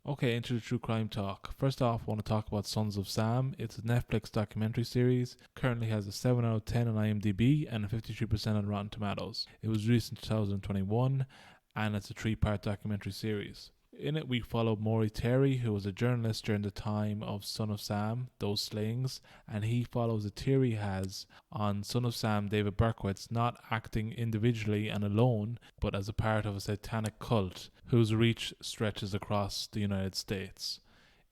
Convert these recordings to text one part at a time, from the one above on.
Okay, into the true crime talk. First off, I want to talk about Sons of Sam. It's a Netflix documentary series. Currently has a 7 out of 10 on IMDb and a 53% on Rotten Tomatoes. It was released in 2021 and it's a 3-part documentary series. In it, we follow Maury Terry, who was a journalist during the time of Son of Sam, those slayings, and he follows a theory he has on Son of Sam, David Berkowitz, not acting individually and alone, but as a part of a satanic cult whose reach stretches across the United States.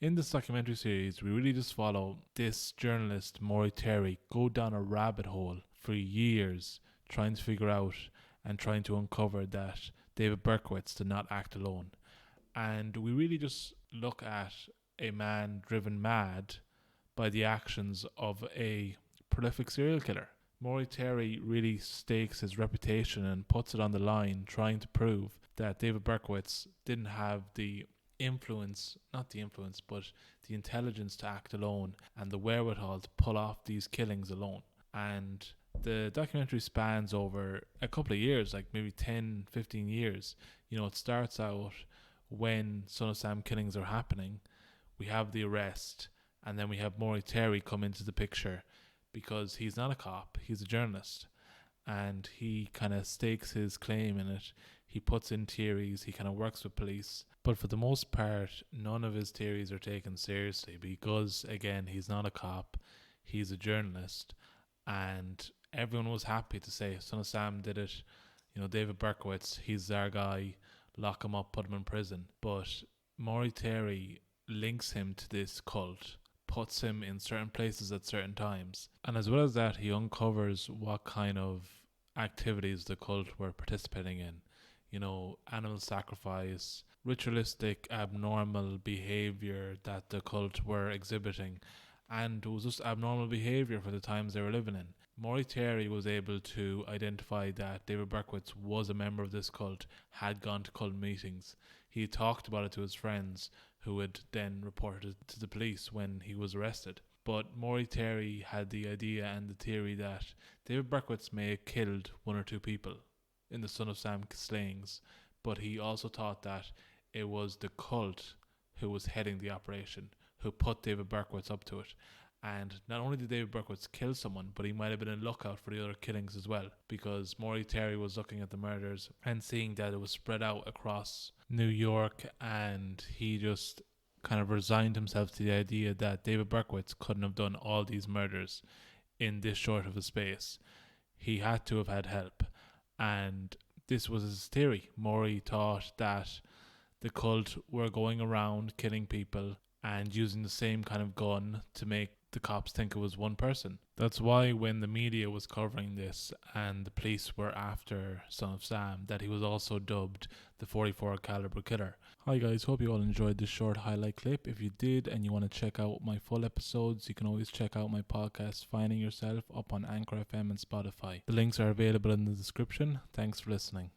In this documentary series, we really just follow this journalist, Maury Terry, go down a rabbit hole for years, trying to figure out and trying to uncover that David Berkowitz did not act alone. And we really just look at a man driven mad by the actions of a prolific serial killer. Maury Terry really stakes his reputation and puts it on the line, trying to prove that David Berkowitz didn't have the intelligence to act alone and the wherewithal to pull off these killings alone. And the documentary spans over a couple of years, like maybe 10, 15 years. It starts out when Son of Sam killings are happening. We have the arrest, and then we have Maury Terry come into the picture because he's not a cop, he's a journalist, and he kind of stakes his claim in it. He puts in theories, he kind of works with police, but for the most part, none of his theories are taken seriously because, again, he's not a cop, he's a journalist, and everyone was happy to say Son of Sam did it. David Berkowitz, he's our guy, lock him up, put him in prison. But Maury Terry links him to this cult, puts him in certain places at certain times, and as well as that, he uncovers what kind of activities the cult were participating in. Animal sacrifice, ritualistic, abnormal behavior that the cult were exhibiting, and it was just abnormal behavior for the times they were living in. Maury Terry was able to identify that David Berkowitz was a member of this cult, had gone to cult meetings. He talked about it to his friends, who had then reported it to the police when he was arrested. But Maury Terry had the idea and the theory that David Berkowitz may have killed 1 or 2 people in the Son of Sam slayings, but he also thought that it was the cult who was heading the operation, who put David Berkowitz up to it. And not only did David Berkowitz kill someone, but he might have been a lookout for the other killings as well, because Maury Terry was looking at the murders and seeing that it was spread out across New York, and he just kind of resigned himself to the idea that David Berkowitz couldn't have done all these murders in this short of a space. He had to have had help, and this was his theory. Maury thought that the cult were going around killing people and using the same kind of gun to make the cops think it was one person. That's why when the media was covering this and the police were after Son of Sam, that he was also dubbed the 44 caliber killer. Hi guys, hope you all enjoyed this short highlight clip. If you did and you want to check out my full episodes, you can always check out my podcast Finding Yourself up on Anchor FM and Spotify. The links are available in the description. Thanks for listening.